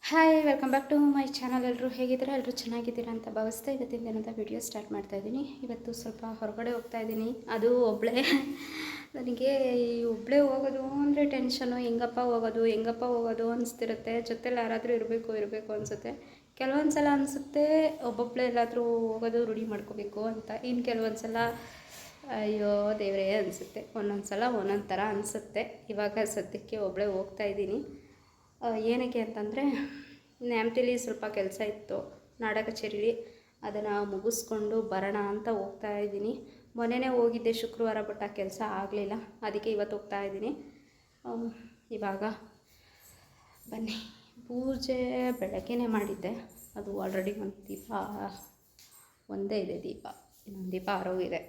Hi welcome back to my channel. ಎಲ್ಲರೂ ಹೇಗಿದ್ದೀರಾ? ಎಲ್ಲರೂ ಚೆನ್ನಾಗಿದ್ದೀರಾ ಅಂತ ಭಾವಿಸ್ತಾ ಇವತ್ತಿನ ದಿನದ ವಿಡಿಯೋ ಸ್ಟಾರ್ಟ್ ಮಾಡ್ತಾ ಇದ್ದೀನಿ. ಇವತ್ತು ಸ್ವಲ್ಪ ಹೊರಗಡೆ ಹೋಗ್ತಾ ಇದ್ದೀನಿ, ಅದು ಒಬ್ಬಳೇ. ನನಗೆ ಈ ಒಬ್ಬಳೇ ಹೋಗೋದು ಅಂದರೆ ಟೆನ್ಷನು. ಹೆಂಗಪ್ಪ ಹೋಗೋದು ಅನಿಸ್ತಿರುತ್ತೆ. ಜೊತೆಲಿ ಯಾರಾದರೂ ಇರಬೇಕು ಅನಿಸುತ್ತೆ. ಕೆಲವೊಂದು ಸಲ ಅನಿಸುತ್ತೆ ಒಬ್ಬೊಬ್ಬಳೇ ಎಲ್ಲಾದರೂ ಹೋಗೋದು ರೂಢಿ ಮಾಡ್ಕೋಬೇಕು ಅಂತ. ಇನ್ನು ಕೆಲವೊಂದು ಸಲ ಅಯ್ಯೋ ದೇವರೇ ಅನಿಸುತ್ತೆ. ಒಂದೊಂದು ಸಲ ಒಂದೊಂದು ಥರ ಅನಿಸುತ್ತೆ. ಇವಾಗ ಸದ್ಯಕ್ಕೆ ಒಬ್ಬಳೇ ಹೋಗ್ತಾ ಇದ್ದೀನಿ. ಏನಕ್ಕೆ ಅಂತಂದರೆ ನ್ಯಾಮ್ತಿಲಿ ಸ್ವಲ್ಪ ಕೆಲಸ ಇತ್ತು, ನಾಡ ಕಚೇರಿಲಿ. ಅದನ್ನು ಮುಗಿಸ್ಕೊಂಡು ಬರೋಣ ಅಂತ ಹೋಗ್ತಾ ಇದ್ದೀನಿ. ಮೊನ್ನೆನೇ ಹೋಗಿದ್ದೆ ಶುಕ್ರವಾರ, ಬಟ್ ಆ ಕೆಲಸ ಆಗಲಿಲ್ಲ. ಅದಕ್ಕೆ ಇವತ್ತು ಹೋಗ್ತಾ ಇದ್ದೀನಿ. ಇವಾಗ ಬನ್ನಿ. ಪೂಜೆ ಬೆಳಗ್ಗೆನೇ ಮಾಡಿದ್ದೆ. ಅದು ಆಲ್ರೆಡಿ ಒಂದು ದೀಪ ಒಂದೇ ಇದೆ, ಇನ್ನೊಂದು ದೀಪ ಆರೋಗಿದೆ.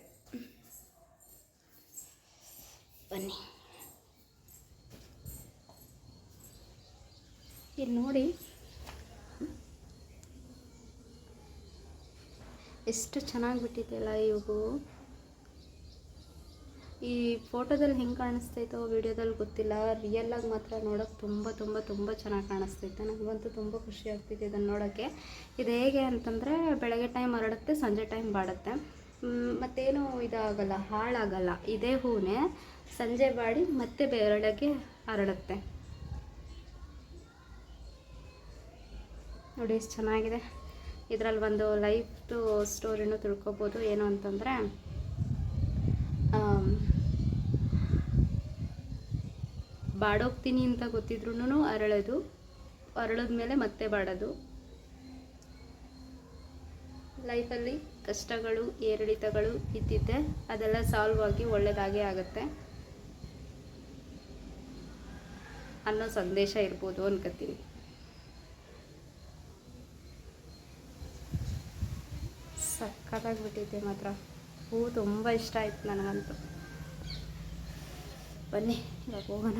ಬನ್ನಿ ಇಲ್ಲಿ ನೋಡಿ ಎಷ್ಟು ಚೆನ್ನಾಗಿ ಬಿಟ್ಟಿದೆಯಲ್ಲ ಈ ಹೂವು. ಈ ಫೋಟೋದಲ್ಲಿ ಹೆಂಗೆ ಕಾಣಿಸ್ತೈತೋ ವಿಡಿಯೋದಲ್ಲಿ ಗೊತ್ತಿಲ್ಲ, ರಿಯಲ್ಲಾಗಿ ಮಾತ್ರ ನೋಡೋಕ್ಕೆ ತುಂಬ ಚೆನ್ನಾಗಿ ಕಾಣಿಸ್ತೈತೆ. ನನಗಂತೂ ತುಂಬ ಖುಷಿ ಆಗ್ತಿದೆ ಇದನ್ನು ನೋಡೋಕ್ಕೆ. ಇದು ಹೇಗೆ ಅಂತಂದರೆ ಬೆಳಗ್ಗೆ ಟೈಮ್ ಹರಡುತ್ತೆ, ಸಂಜೆ ಟೈಮ್ ಬಾಡುತ್ತೆ, ಮತ್ತೇನು ಇದಾಗಲ್ಲ, ಹಾಳಾಗಲ್ಲ. ಇದೇ ಹೂವೇ ಸಂಜೆ ಬಾಡಿ ಮತ್ತೆ ಬೆಳಗ್ಗೆ ಹರಡುತ್ತೆ. ನೋಡಿ ಎಷ್ಟು ಚೆನ್ನಾಗಿದೆ. ಇದರಲ್ಲಿ ಒಂದು ಲೈಫ್ ಸ್ಟೋರಿನೂ ತಿಳ್ಕೊಬೋದು. ಏನು ಅಂತಂದರೆ ಬಾಡೋಗ್ತೀನಿ ಅಂತ ಗೊತ್ತಿದ್ರೂ ಅರಳಿದ್ಮೇಲೆ ಮತ್ತೆ ಬಾಡೋದು. ಲೈಫಲ್ಲಿ ಕಷ್ಟಗಳು ಏರಿಳಿತಗಳು ಇದ್ದಿದ್ದೆ, ಅದೆಲ್ಲ ಸಾಲ್ವ್ ಆಗಿ ಒಳ್ಳೆಯದಾಗೇ ಆಗುತ್ತೆ ಅನ್ನೋ ಸಂದೇಶ ಇರ್ಬೋದು ಅನ್ಕೋತೀನಿ. ಸಕ್ಕತ್ತಾಗಿಬಿಟ್ಟಿದ್ದೆ ಮಾತ್ರ. ಹೂವು ತುಂಬ ಇಷ್ಟ ಆಯ್ತು ನನಗಂತೂ. ಬನ್ನಿ ಇವಾಗ ಹೋಗೋಣ.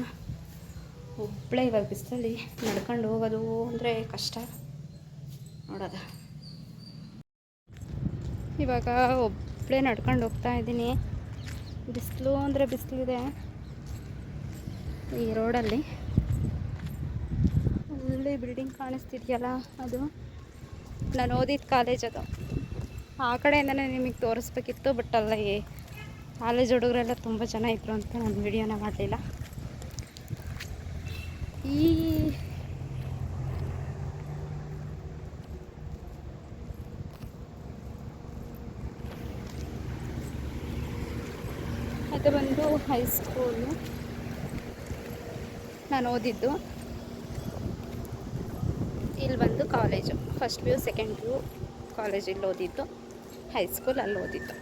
ಒಬ್ಬಳೇ ಇವಾಗ ಬಿಸಿಲಲ್ಲಿ ನಡ್ಕೊಂಡು ಹೋಗೋದು ಅಂದರೆ ಕಷ್ಟ ನೋಡೋದ. ಇವಾಗ ಒಬ್ಬಳೇ ನಡ್ಕೊಂಡು ಹೋಗ್ತಾ ಇದ್ದೀನಿ. ಬಿಸಿಲು ಅಂದರೆ ಬಿಸಿಲಿದೆ ಈ ರೋಡಲ್ಲಿ. ಅಲ್ಲಿ ಬಿಲ್ಡಿಂಗ್ ಕಾಣಿಸ್ತಿದೆಯಲ್ಲ, ಅದು ನಾನು ಓದಿದ ಕಾಲೇಜ್. ಅದು ಆ ಕಡೆಯಿಂದನೇ ನಿಮಗೆ ತೋರಿಸ್ಬೇಕಿತ್ತು, ಬಟ್ ಅಲ್ಲಿ ಕಾಲೇಜ್ ಹುಡುಗರೆಲ್ಲ ತುಂಬ ಜನ ಇದ್ರು ಅಂತ ನಾನು ವಿಡಿಯೋನ ಮಾಡಲಿಲ್ಲ. ಅದು ಬಂದು ಹೈಸ್ಕೂಲು ನಾನು ಓದಿದ್ದು. ಇಲ್ಲಿ ಬಂದು college, first PU second PU college ಇಲ್ಲಿ ಓದಿದ್ದು, ಹೈಸ್ಕೂಲ್ ಅಲ್ಲಿ ಓದಿದ್ದು.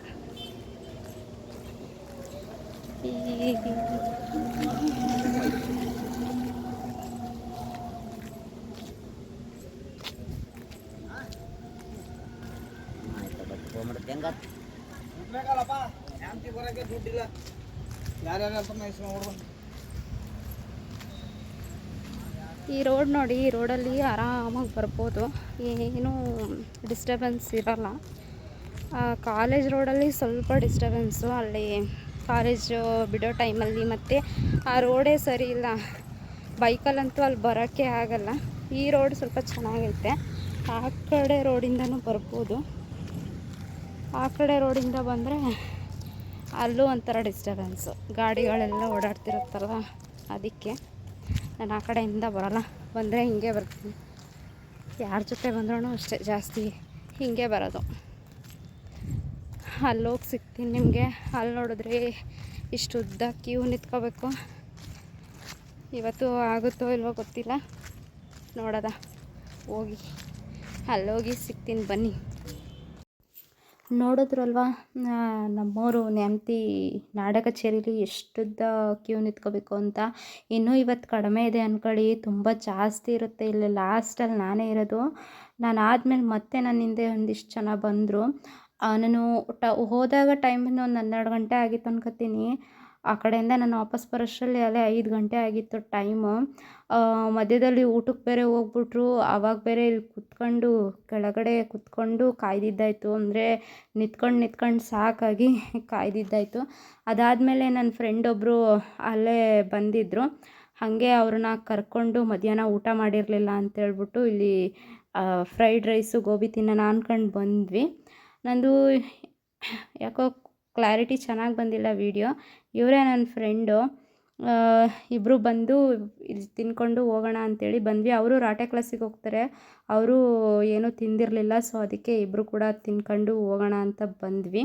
ಈ ರೋಡ್ ನೋಡಿ, ಈ ರೋಡಲ್ಲಿ ಆರಾಮಾಗಿ ಬರ್ಬೋದು, ಏನೂ ಡಿಸ್ಟರ್ಬೆನ್ಸ್ ಇರೋಲ್ಲ. ಕಾಲೇಜ್ ರೋಡಲ್ಲಿ ಸ್ವಲ್ಪ ಡಿಸ್ಟರ್ಬೆನ್ಸು. ಅಲ್ಲಿ ಕಾಲೇಜು ಬಿಡೋ ಟೈಮಲ್ಲಿ ಮತ್ತು ಆ ರೋಡೇ ಸರಿ ಇಲ್ಲ, ಬೈಕಲ್ಲಂತೂ ಅಲ್ಲಿ ಬರೋಕ್ಕೆ ಆಗಲ್ಲ. ಈ ರೋಡ್ ಸ್ವಲ್ಪ ಚೆನ್ನಾಗೈತೆ. ಆ ಕಡೆ ರೋಡಿಂದನೂ ಬರ್ಬೋದು. ಆ ಕಡೆ ರೋಡಿಂದ ಬಂದರೆ ಅಲ್ಲೂ ಒಂಥರ ಡಿಸ್ಟರ್ಬೆನ್ಸು, ಗಾಡಿಗಳೆಲ್ಲ ಓಡಾಡ್ತಿರುತ್ತಲ್ಲ, ಅದಕ್ಕೆ ನಾನು ಆ ಕಡೆಯಿಂದ ಬರೋಲ್ಲ. ಬಂದರೆ ಹಿಂಗೆ ಬರ್ತೀನಿ. ಯಾರ ಜೊತೆ ಬಂದ್ರೂ ಅಷ್ಟೇ, ಜಾಸ್ತಿ ಹೀಗೆ ಬರೋದು. ಅಲ್ಲೋಗಿ ಸಿಗ್ತೀನಿ ನಿಮಗೆ. ಅಲ್ಲಿ ನೋಡಿದ್ರೆ ಇಷ್ಟು ಉದ್ದ ಕ್ಯೂ ನಿಂತ್ಕೋಬೇಕು. ಇವತ್ತು ಆಗುತ್ತೋ ಇಲ್ವೋ ಗೊತ್ತಿಲ್ಲ, ನೋಡೋದ. ಹೋಗಿ ಅಲ್ಲೋಗಿ ಸಿಗ್ತೀನಿ ಬನ್ನಿ. ನೋಡಿದ್ರಲ್ವ ನಮ್ಮೂರು ನ್ಯಾಮತಿ ನಾಡ ಕಚೇರಿಲಿ ಎಷ್ಟುದ್ದ ಕ್ಯೂ ನಿಂತ್ಕೋಬೇಕು ಅಂತ. ಇನ್ನೂ ಇವತ್ತು ಕಡಿಮೆ ಇದೆ ಅಂದ್ಕೊಳ್ಳಿ, ತುಂಬ ಜಾಸ್ತಿ ಇರುತ್ತೆ. ಇಲ್ಲಿ ಲಾಸ್ಟಲ್ಲಿ ನಾನೇ ಇರೋದು. ನಾನು ಆದಮೇಲೆ ಮತ್ತೆ ನನ್ನ ಹಿಂದೆ ಒಂದಿಷ್ಟು ಜನ ಬಂದರು. ನಾನು ಹೋದಾಗ ಟೈಮಿಂದ ಒಂದು 12 ಗಂಟೆ ಆಗಿತ್ತು ಅನ್ಕೋತೀನಿ. ಆ ಕಡೆಯಿಂದ ನಾನು ವಾಪಸ್ ಬರೋಷ್ಟರಲ್ಲಿ ಅಲ್ಲೇ 5 ಗಂಟೆ ಆಗಿತ್ತು ಟೈಮು. ಮಧ್ಯದಲ್ಲಿ ಊಟಕ್ಕೆ ಬೇರೆ ಹೋಗ್ಬಿಟ್ರು. ಆವಾಗ ಬೇರೆ ಇಲ್ಲಿ ಕೆಳಗಡೆ ಕುತ್ಕೊಂಡು ಕಾಯ್ದಿದ್ದಾಯಿತು. ಅಂದರೆ ನಿಂತ್ಕೊಂಡು ಸಾಕಾಗಿ ಕಾಯ್ದಿದ್ದಾಯಿತು. ಅದಾದಮೇಲೆ ನನ್ನ ಫ್ರೆಂಡ್ ಒಬ್ಬರು ಅಲ್ಲೇ ಬಂದಿದ್ದರು. ಹಾಗೆ ಅವ್ರನ್ನ ಕರ್ಕೊಂಡು ಮಧ್ಯಾಹ್ನ ಊಟ ಮಾಡಿರಲಿಲ್ಲ ಅಂತೇಳ್ಬಿಟ್ಟು ಇಲ್ಲಿ ಫ್ರೈಡ್ ರೈಸು ಗೋಬಿ ತಿನ್ನೋಣ ಅಂದ್ಕೊಂಡು ಬಂದ್ವಿ. ನಂದು ಯಾಕೋ ಕ್ಲಾರಿಟಿ ಚೆನ್ನಾಗಿ ಬಂದಿಲ್ಲ ವೀಡಿಯೋ. ಇವರೇ ನನ್ನ ಫ್ರೆಂಡು, ಇಬ್ಬರು ಬಂದು ಇಲ್ಲಿ ತಿನ್ಕೊಂಡು ಹೋಗೋಣ ಅಂಥೇಳಿ ಬಂದ್ವಿ. ಅವರು ರಾಟೆ ಕ್ಲಾಸಿಗೆ ಹೋಗ್ತಾರೆ, ಅವರು ಏನೂ ತಿಂದಿರಲಿಲ್ಲ. ಸೊ ಅದಕ್ಕೆ ಇಬ್ಬರು ಕೂಡ ತಿನ್ಕೊಂಡು ಹೋಗೋಣ ಅಂತ ಬಂದ್ವಿ.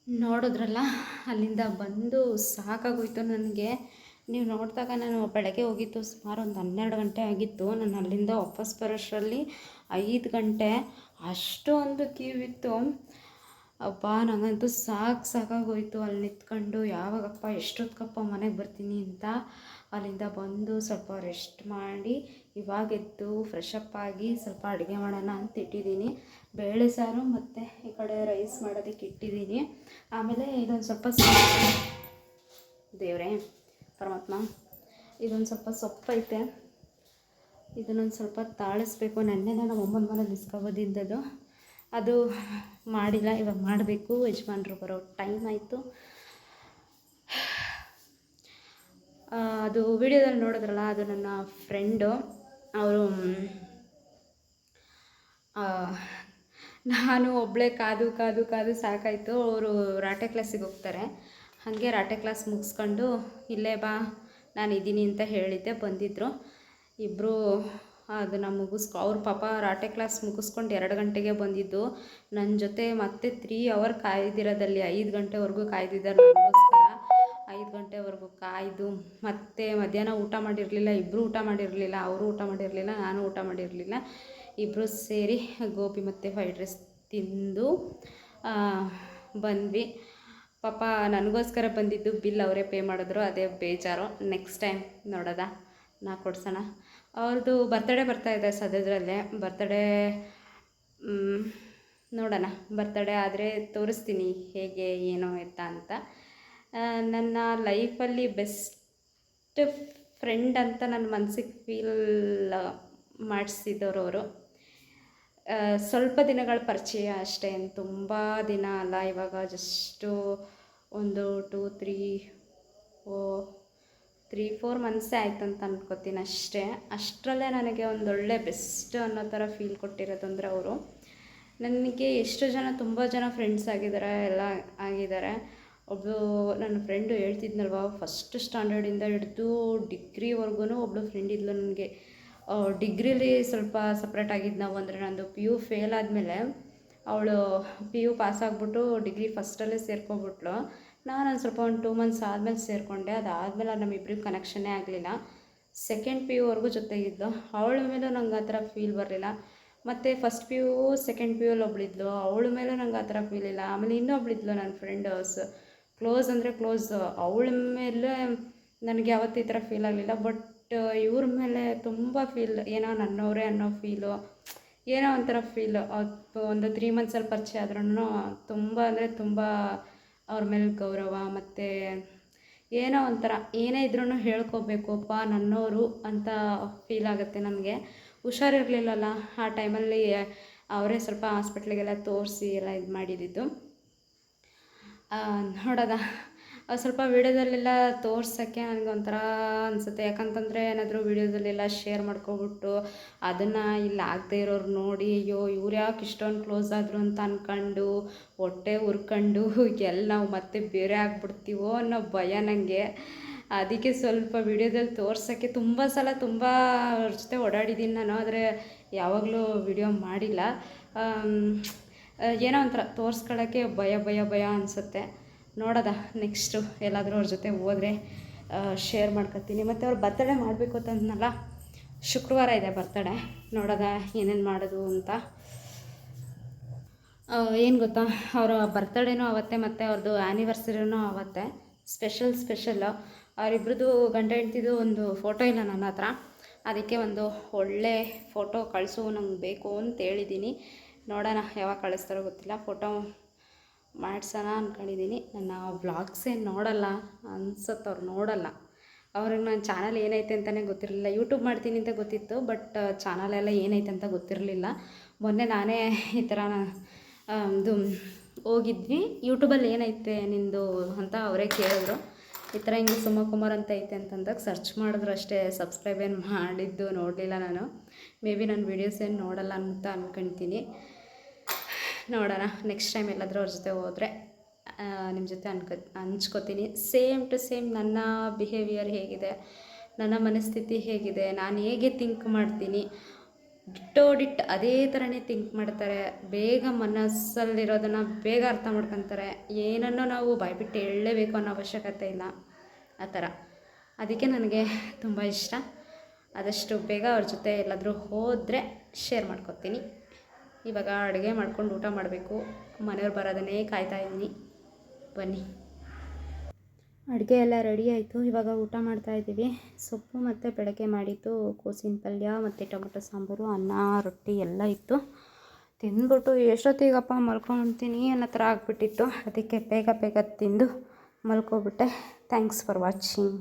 ನೋಡಿದ್ರಲ್ಲ, ಅಲ್ಲಿಂದ ಬಂದು ಸಾಕಾಗೋಯ್ತು ನನಗೆ. ನೀವು ನೋಡಿದಾಗ ನಾನು ಬೆಳಗ್ಗೆ ಹೋಗಿದ್ದು ಸುಮಾರು ಒಂದು 12 ಗಂಟೆ ಆಗಿತ್ತು. ನಾನು ಅಲ್ಲಿಂದ ವಾಪಸ್ ಬರೋಷ್ಟರಲ್ಲಿ 5 ಗಂಟೆ. ಅಷ್ಟೊಂದು ಕ್ಯೂ ಇತ್ತು. ಅಬ್ಬಾ, ನನಗಂತೂ ಸಾಕಾಗೋಯ್ತು ಅಲ್ಲಿ ನಿಂತ್ಕೊಂಡು. ಯಾವಾಗಪ್ಪ ಎಷ್ಟೊತ್ತಕ್ಕಪ್ಪ ಮನೆಗೆ ಬರ್ತೀನಿ ಅಂತ. ಅಲ್ಲಿಂದ ಬಂದು ಸ್ವಲ್ಪ ರೆಸ್ಟ್ ಮಾಡಿ ಇವಾಗೆದ್ದು ಫ್ರೆಶ್ ಅಪ್ ಆಗಿ ಸ್ವಲ್ಪ ಅಡುಗೆ ಮಾಡೋಣ ಅಂತ ಇಟ್ಟಿದ್ದೀನಿ. ಬೇಳೆ ಸಾರು ಮತ್ತು ಈ ಕಡೆ ರೈಸ್ ಮಾಡೋದಕ್ಕೆ ಇಟ್ಟಿದ್ದೀನಿ. ಆಮೇಲೆ ಇದೊಂದು ಸ್ವಲ್ಪ ದೇವರೇ ಪರಮಾತ್ಮ, ಇದೊಂದು ಸ್ವಲ್ಪ ಸೊಪ್ಪೈತೆ, ಇದನ್ನೊಂದು ಸ್ವಲ್ಪ ತಾಳಿಸ್ಬೇಕು. ನೆನ್ನೆ ನಮ್ಮ ಅಮ್ಮನ ಮನೇಲಿ ಇಸ್ಕೊಬೋದಿದ್ದದು, ಅದು ಮಾಡಿಲ್ಲ. ಇವಾಗ ಮಾಡಬೇಕು. ಯಜಮಾನ್ರು ಬರೋ ಟೈಮ್ ಆಯಿತು. ಅದು ವಿಡಿಯೋದಲ್ಲಿ ನೋಡಿದ್ರಲ್ಲ, ಅದು ನನ್ನ ಫ್ರೆಂಡು. ಅವರು ನಾನು ಒಬ್ಬಳೇ ಕಾದು ಸಾಕಾಯಿತು. ಅವರು ರಾಟೆ ಕ್ಲಾಸಿಗೆ ಹೋಗ್ತಾರೆ. ಹಾಗೆ ರಾಟೆ ಕ್ಲಾಸ್ ಮುಗಿಸ್ಕೊಂಡು ಇಲ್ಲೇ ಬಾ ನಾನು ಇದ್ದೀನಿ ಅಂತ ಹೇಳಿದ್ದೆ. ಬಂದಿದ್ದರು ಇಬ್ಬರು. ಅದನ್ನು ಅವ್ರ ಪಾಪ ರಾಟೆ ಕ್ಲಾಸ್ ಮುಗಿಸ್ಕೊಂಡು 2 ಗಂಟೆಗೆ ಬಂದಿದ್ದು. ನನ್ನ ಜೊತೆ ಮತ್ತೆ 3 ಅವರ್ ಕಾಯ್ದಿರೋದಲ್ಲಿ 5 ಗಂಟೆವರೆಗೂ ಕಾಯ್ದಿದ್ದಾರೆ ನನಗೋಸ್ಕರ. 5 ಗಂಟೆವರೆಗೂ ಕಾಯ್ದು ಮತ್ತೆ ಮಧ್ಯಾಹ್ನ ಊಟ ಮಾಡಿರಲಿಲ್ಲ. ಇಬ್ಬರು ಊಟ ಮಾಡಿರಲಿಲ್ಲ. ಅವರು ಊಟ ಮಾಡಿರಲಿಲ್ಲ, ನಾನು ಊಟ ಮಾಡಿರಲಿಲ್ಲ. ಇಬ್ಬರು ಸೇರಿ ಗೋಬಿ ಮತ್ತು ಫ್ರೈಡ್ ರೈಸ್ ತಿಂದು ಬಂದ್ವಿ. ಪಾಪ ನನಗೋಸ್ಕರ ಬಂದಿದ್ದು, ಬಿಲ್ ಅವರೇ ಪೇ ಮಾಡಿದ್ರು. ಅದೇ ಬೇಜಾರು. ನೆಕ್ಸ್ಟ್ ಟೈಮ್ ನೋಡೋದ ನಾ ಕೊಡ್ಸೋಣ. ಅವ್ರದ್ದು ಬರ್ತಡೇ ಬರ್ತಾಯಿದೆ ಸದ್ಯದರಲ್ಲೇ. ಬರ್ತಡೇ ನೋಡೋಣ. ಬರ್ತಡೇ ಆದರೆ ತೋರಿಸ್ತೀನಿ ಹೇಗೆ ಏನೋ ಎತ್ತ ಅಂತ. ನನ್ನ ಲೈಫಲ್ಲಿ ಬೆಸ್ಟ್ ಫ್ರೆಂಡ್ ಅಂತ ನನ್ನ ಮನಸ್ಸಿಗೆ ಫೀಲ್ ಮಾಡಿಸಿದವರು ಅವರು. ಸ್ವಲ್ಪ ದಿನಗಳ ಪರಿಚಯ ಅಷ್ಟೇ, ತುಂಬ ದಿನ ಅಲ್ಲ. ಇವಾಗ ಜಸ್ಟು ಒಂದು 3-4 ಮಂತ್ಸೇ ಆಯ್ತು ಅಂತ ಅನ್ಕೋತೀನಿ ಅಷ್ಟೇ. ಅಷ್ಟರಲ್ಲೇ ನನಗೆ ಒಂದೊಳ್ಳೆ ಬೆಸ್ಟ್ ಅನ್ನೋ ಥರ ಫೀಲ್ ಕೊಟ್ಟಿರೋದಂದರೆ ಅವರು. ನನಗೆ ತುಂಬ ಜನ ಫ್ರೆಂಡ್ಸ್ ಆಗಿದ್ದಾರೆ, ಎಲ್ಲ ಆಗಿದ್ದಾರೆ. ಒಬ್ಬಳು ನನ್ನ ಫ್ರೆಂಡು ಹೇಳ್ತಿದ್ನಲ್ವ, ಫಸ್ಟ್ ಸ್ಟ್ಯಾಂಡರ್ಡಿಂದ ಹಿಡಿದು ಡಿಗ್ರಿವರೆಗೂ ಒಬ್ಬಳು ಫ್ರೆಂಡ್ ಇದ್ಲು ನನಗೆ. ಡಿಗ್ರಿಲಿ ಸ್ವಲ್ಪ ಸಪ್ರೇಟ್ ಆಗಿದ್ದು ನಾವು. ಅಂದರೆ ನಂದು PU ಫೇಲ್ ಆದಮೇಲೆ ಅವಳು PU ಪಾಸ್ ಆಗಿಬಿಟ್ಟು ಡಿಗ್ರಿ ಫಸ್ಟಲ್ಲೇ ಸೇರ್ಕೊಬಿಟ್ಲು. ನಾನು ಸ್ವಲ್ಪ ಒಂದು 2 ಮಂತ್ಸ್ ಆದಮೇಲೆ ಸೇರಿಕೊಂಡೆ. ಅದಾದಮೇಲೆ ನಮ್ಮಿಬ್ಬರಿಗೂ ಕನೆಕ್ಷನ್ನೇ ಆಗಲಿಲ್ಲ. ಸೆಕೆಂಡ್ PUವರೆಗೂ ಜೊತೆಗಿದ್ಲು. ಅವಳ ಮೇಲೂ ನಂಗೆ ಆ ಥರ ಫೀಲ್ ಬರಲಿಲ್ಲ. ಮತ್ತು ಫಸ್ಟ್ PU ಸೆಕೆಂಡ್ PUಲ್ಲಿ ಒಬ್ಳಿದ್ಲು, ಅವಳ ಮೇಲೂ ನಂಗೆ ಆ ಥರ ಫೀಲ್ ಇಲ್ಲ. ಆಮೇಲೆ ಇನ್ನೊಬ್ಳಿದ್ಲು ನನ್ನ ಫ್ರೆಂಡ್, ಕ್ಲೋಸ್ ಅಂದರೆ ಕ್ಲೋಸ್. ಅವಳ ಮೇಲೆ ನನಗೆ ಯಾವತ್ತೂ ಈ ಥರ ಫೀಲ್ ಆಗಲಿಲ್ಲ. ಬಟ್ ಇವ್ರ ಮೇಲೆ ತುಂಬ ಫೀಲ್, ಏನೋ ನನ್ನವರೇ ಅನ್ನೋ ಫೀಲು, ಏನೋ ಒಂಥರ ಫೀಲು. ಒಂದು 3 ಮಂತ್ಸಲ್ಲಿ ಪರಿಚಯ ಆದ್ರೂ ತುಂಬ ಅಂದರೆ ತುಂಬ ಅವ್ರ ಮೇಲೆ ಗೌರವ. ಮತ್ತು ಏನೋ ಒಂಥರ ಏನೇ ಇದ್ರೂ ಹೇಳ್ಕೋಬೇಕಪ್ಪ ನನ್ನವರು ಅಂತ ಫೀಲ್ ಆಗುತ್ತೆ ನನಗೆ. ಹುಷಾರಿರಲಿಲ್ಲಲ್ಲ ಆ ಟೈಮಲ್ಲಿ, ಅವರೇ ಸ್ವಲ್ಪ ಹಾಸ್ಪಿಟ್ಲಿಗೆಲ್ಲ ತೋರಿಸಿ ಎಲ್ಲ ಇದು ಮಾಡಿದ್ದು. ನೋಡೋದ ಸ್ವಲ್ಪ ವೀಡಿಯೋದಲ್ಲೆಲ್ಲ ತೋರ್ಸೋಕ್ಕೆ ನನಗೆ ಒಂಥರ ಅನಿಸುತ್ತೆ. ಯಾಕಂತಂದರೆ ಏನಾದರೂ ವೀಡಿಯೋದಲ್ಲೆಲ್ಲ ಶೇರ್ ಮಾಡ್ಕೊಬಿಟ್ಟು ಅದನ್ನು ಇಲ್ಲಿ ಆಗದೆ ಇರೋರು ನೋಡಿ, ಅಯ್ಯೋ ಇವ್ರು ಯಾಕೆ ಇಷ್ಟೊಂದು ಕ್ಲೋಸ್ ಆದರು ಅಂತ ಅಂದ್ಕೊಂಡು ಹೊಟ್ಟೆ ಉರ್ಕೊಂಡು ನಾವು ಮತ್ತೆ ಬೇರೆ ಆಗಿಬಿಡ್ತೀವೋ ಅನ್ನೋ ಭಯ ನನಗೆ. ಅದಕ್ಕೆ ಸ್ವಲ್ಪ ವೀಡಿಯೋದಲ್ಲಿ ತೋರ್ಸೋಕ್ಕೆ ತುಂಬ ಸಲ ಅವ್ರ ಜೊತೆ ಓಡಾಡಿದ್ದೀನಿ ನಾನು, ಆದರೆ ಯಾವಾಗಲೂ ವೀಡಿಯೋ ಮಾಡಿಲ್ಲ. ಏನೋ ಒಂಥರ ತೋರಿಸ್ಕೊಳ್ಳೋಕ್ಕೆ ಭಯ ಅನಿಸುತ್ತೆ. ನೋಡೋದ ನೆಕ್ಸ್ಟು ಎಲ್ಲಾದರೂ ಅವ್ರ ಜೊತೆ ಹೋದರೆ ಶೇರ್ ಮಾಡ್ಕೊತೀನಿ. ಮತ್ತು ಅವ್ರು ಬರ್ತಡೇ ಮಾಡಬೇಕು ಅಂತಂದನಲ್ಲ, ಶುಕ್ರವಾರ ಇದೆ ಬರ್ತಡೇ. ನೋಡೋದ ಏನೇನು ಮಾಡೋದು ಅಂತ. ಏನು ಗೊತ್ತಾ, ಅವರ ಬರ್ತಡೇನೂ ಆವತ್ತೆ ಮತ್ತು ಅವ್ರದ್ದು ಆ್ಯನಿವರ್ಸರಿನೂ ಆವತ್ತೆ. ಸ್ಪೆಷಲ್ಲು. ಅವರಿಬ್ರದ್ದು ಗಂಡ ಹೆಂಡ್ತಿದು ಒಂದು ಫೋಟೋ ಇಲ್ಲ ನನ್ನ ಹತ್ರ. ಅದಕ್ಕೆ ಒಂದು ಒಳ್ಳೆ ಫೋಟೋ ಕಳಿಸು ನಂಗೆ ಬೇಕು ಅಂತ ಹೇಳಿದ್ದೀನಿ. ನೋಡೋಣ ಯಾವಾಗ ಕಳಿಸ್ತಾರೋ ಗೊತ್ತಿಲ್ಲ. ಫೋಟೋ ಮಾಡ್ಸೋಣ ಅಂದ್ಕೊಂಡಿದ್ದೀನಿ. ನನ್ನ ವ್ಲಾಗ್ಸೇ ನೋಡಲ್ಲ ಅನ್ಸುತ್ತೆ, ಅವ್ರು ನೋಡಲ್ಲ. ಅವ್ರಿಗೆ ನನ್ನ ಚಾನಲ್ ಏನೈತೆ ಅಂತಲೇ ಗೊತ್ತಿರಲಿಲ್ಲ. ಯೂಟ್ಯೂಬ್ ಮಾಡ್ತೀನಿ ಅಂತ ಗೊತ್ತಿತ್ತು, ಬಟ್ ಚಾನಲೆಲ್ಲ ಏನೈತೆ ಅಂತ ಗೊತ್ತಿರಲಿಲ್ಲ. ಮೊನ್ನೆ ನಾನೇ ಈ ಥರ ಇದು ಹೋಗಿದ್ವಿ. ಯೂಟ್ಯೂಬಲ್ಲಿ ಏನೈತೆ ನಿಂದು ಅಂತ ಅವರೇ ಕೇಳಿದ್ರು. ಈ ಥರ ಹಿಂಗೆ ಸುಮ ಕುಮಾರ್ ಅಂತ ಐತೆ ಅಂತಂದಾಗ ಸರ್ಚ್ ಮಾಡಿದ್ರು ಅಷ್ಟೇ. ಸಬ್ಸ್ಕ್ರೈಬ್ ಏನು ಮಾಡಿದ್ದು ನೋಡಲಿಲ್ಲ ನಾನು. ಮೇ ಬಿ ನನ್ನ ವೀಡಿಯೋಸ್ ಏನು ನೋಡಲ್ಲ ಅಂತ ಅಂದ್ಕೊಳ್ತೀನಿ. ನೋಡೋಣ, ನೆಕ್ಸ್ಟ್ ಟೈಮ್ ಎಲ್ಲಾದರೂ ಅವ್ರ ಜೊತೆ ಹೋದರೆ ನಿಮ್ಮ ಜೊತೆ ಹಂಚ್ಕೋತೀನಿ. ಸೇಮ್ ಟು ಸೇಮ್ ನನ್ನ ಬಿಹೇವಿಯರ್ ಹೇಗಿದೆ, ನನ್ನ ಮನಸ್ಥಿತಿ ಹೇಗಿದೆ, ನಾನು ಹೇಗೆ ಥಿಂಕ್ ಮಾಡ್ತೀನಿ, ಡಿಟ್ ಅದೇ ಥರನೇ ಥಿಂಕ್ ಮಾಡ್ತಾರೆ. ಬೇಗ ಮನಸ್ಸಲ್ಲಿರೋದನ್ನು ಬೇಗ ಅರ್ಥ ಮಾಡ್ಕೊತಾರೆ. ಏನನ್ನೋ ನಾವು ಬಾಯ್ಬಿಟ್ಟು ಹೇಳಲೇಬೇಕು ಅನ್ನೋ ಅವಶ್ಯಕತೆ ಇಲ್ಲ, ಆ ಥರ. ಅದಕ್ಕೆ ನನಗೆ ತುಂಬ ಇಷ್ಟ. ಆದಷ್ಟು ಬೇಗ ಅವ್ರ ಜೊತೆ ಎಲ್ಲಾದರೂ ಹೋದರೆ ಶೇರ್ ಮಾಡ್ಕೊತೀನಿ. ಇವಾಗ ಅಡುಗೆ ಮಾಡ್ಕೊಂಡು ಊಟ ಮಾಡಬೇಕು. ಮನೆಯವ್ರು ಬರೋದನ್ನೇ ಕಾಯ್ತಾ ಇದ್ದೀನಿ. ಬನ್ನಿ. ಅಡುಗೆ ಎಲ್ಲ ರೆಡಿ ಆಯಿತು. ಇವಾಗ ಊಟ ಮಾಡ್ತಾಯಿದ್ದೀವಿ. ಸೊಪ್ಪು ಮತ್ತು ಬೆಳಗ್ಗೆ ಮಾಡಿದ್ದು ಕೋಸಿನ ಪಲ್ಯ ಮತ್ತು ಟೊಮೊಟೊ ಸಾಂಬಾರು, ಅನ್ನ, ರೊಟ್ಟಿ ಎಲ್ಲ ಇತ್ತು. ತಿಂದ್ಬಿಟ್ಟು ಎಷ್ಟೊತ್ತಿಗಪ್ಪ ಮಲ್ಕೊಳ್ತೀನಿ ಅನ್ನೋ ಥರ ಆಗಿಬಿಟ್ಟಿತ್ತು. ಅದಕ್ಕೆ ಬೇಗ ಬೇಗ ತಿಂದು ಮಲ್ಕೊಬಿಟ್ಟೆ. Thanks for watching.